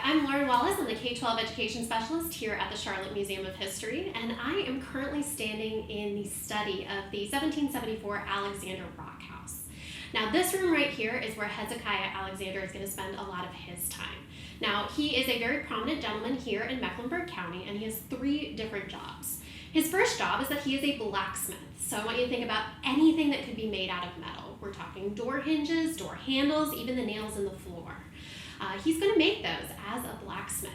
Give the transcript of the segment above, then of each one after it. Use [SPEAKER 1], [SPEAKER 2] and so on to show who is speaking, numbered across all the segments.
[SPEAKER 1] I'm Lauren Wallace. I'm the K-12 Education Specialist here at the Charlotte Museum of History, and I am currently standing in the study of the 1774 Alexander Rock House. Now, this room right here is where Hezekiah Alexander is going to spend a lot of his time. Now, he is a very prominent gentleman here in Mecklenburg County, and he has 3 different jobs. His first job is that he is a blacksmith. So I want you to think about anything that could be made out of metal. We're talking door hinges, door handles, even the nails in the floor. He's going to make those as a blacksmith.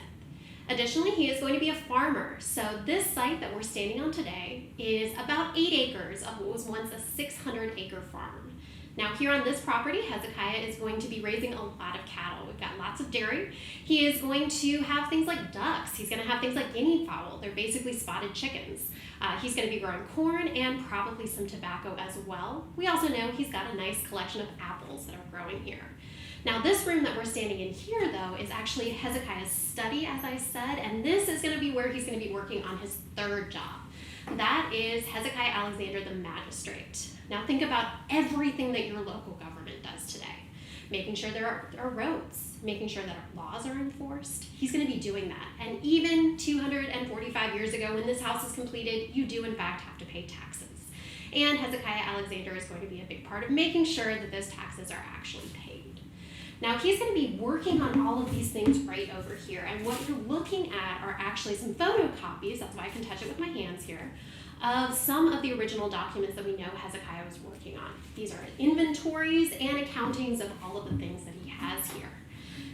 [SPEAKER 1] Additionally, he is going to be a farmer. So this site that we're standing on today is about 8 acres of what was once a 600-acre farm. Now here on this property, Hezekiah is going to be raising a lot of cattle. We've got lots of dairy. He is going to have things like ducks. He's going to have things like guinea fowl. They're basically spotted chickens. He's going to be growing corn and probably some tobacco as well. We also know he's got a nice collection of apples that are growing here. Now this room that we're standing in here though is actually Hezekiah's study, as I said, and this is going to be where he's going to be working on his 3rd job. That is Hezekiah Alexander the magistrate. Now think about everything that your local government does today. Making sure there are roads, making sure that our laws are enforced. He's going to be doing that. And even 245 years ago when this house is completed, you do in fact have to pay taxes. And Hezekiah Alexander is going to be a big part of making sure that those taxes are actually paid. Now he's going to be working on all of these things right over here, and what you're looking at are actually some photocopies, that's why I can touch it with my hands here, of some of the original documents that we know Hezekiah was working on. These are inventories and accountings of all of the things that he has here.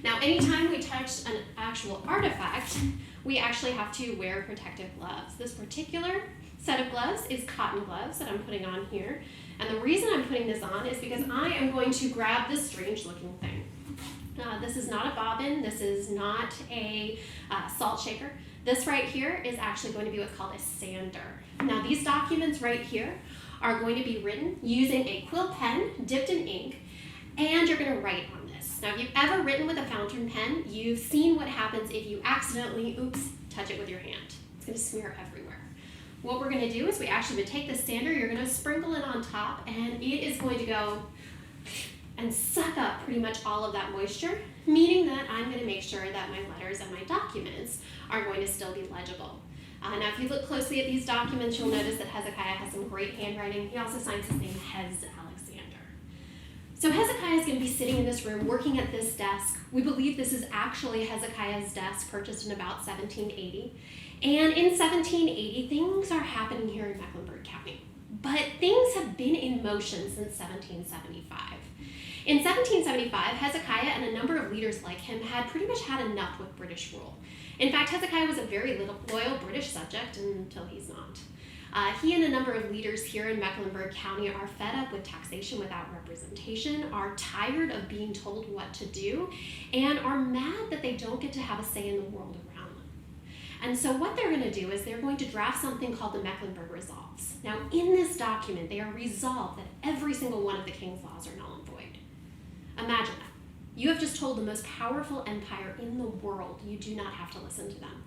[SPEAKER 1] Now anytime we touch an actual artifact, we actually have to wear protective gloves. This particular set of gloves is cotton gloves that I'm putting on here, and the reason I'm putting this on is because I am going to grab this strange looking thing. This is not a bobbin, this is not a salt shaker. This right here is actually going to be what's called a sander. Now these documents right here are going to be written using a quill pen dipped in ink, and you're going to write on this. Now if you've ever written with a fountain pen, you've seen what happens if you accidentally, touch it with your hand. It's going to smear everywhere. What we're going to do is we actually would take the sander, you're going to sprinkle it on top, and it is going to go and suck up pretty much all of that moisture, meaning that I'm going to make sure that my letters and my documents are going to still be legible. Now if you look closely at these documents, you'll notice that Hezekiah has some great handwriting. He also signs his name Hez Alexander. So Hezekiah is going to be sitting in this room working at this desk. We believe this is actually Hezekiah's desk, purchased in about 1780. And in 1780, things are happening here in Mecklenburg County. But things have been in motion since 1775. In 1775, Hezekiah and a number of leaders like him had pretty much had enough with British rule. In fact, Hezekiah was a very loyal British subject until he's not. He and a number of leaders here in Mecklenburg County are fed up with taxation without representation, are tired of being told what to do, and are mad that they don't get to have a say in the world around them. And so what they're going to do is they're going to draft something called the Mecklenburg Resolves. Now in this document, they are resolved that every single one of the king's laws are null and void. Imagine that. You have just told the most powerful empire in the world you do not have to listen to them.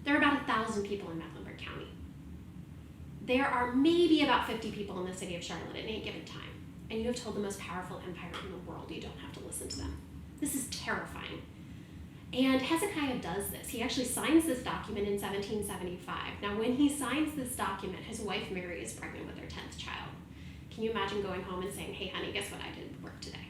[SPEAKER 1] There are about 1,000 people in Mecklenburg County. There are maybe about 50 people in the city of Charlotte at any given time, and you have told the most powerful empire in the world you don't have to listen to them. This is terrifying. And Hezekiah does this. He actually signs this document in 1775. Now when he signs this document, his wife Mary is pregnant with their 10th child. Can you imagine going home and saying, hey honey, guess what I did at work today?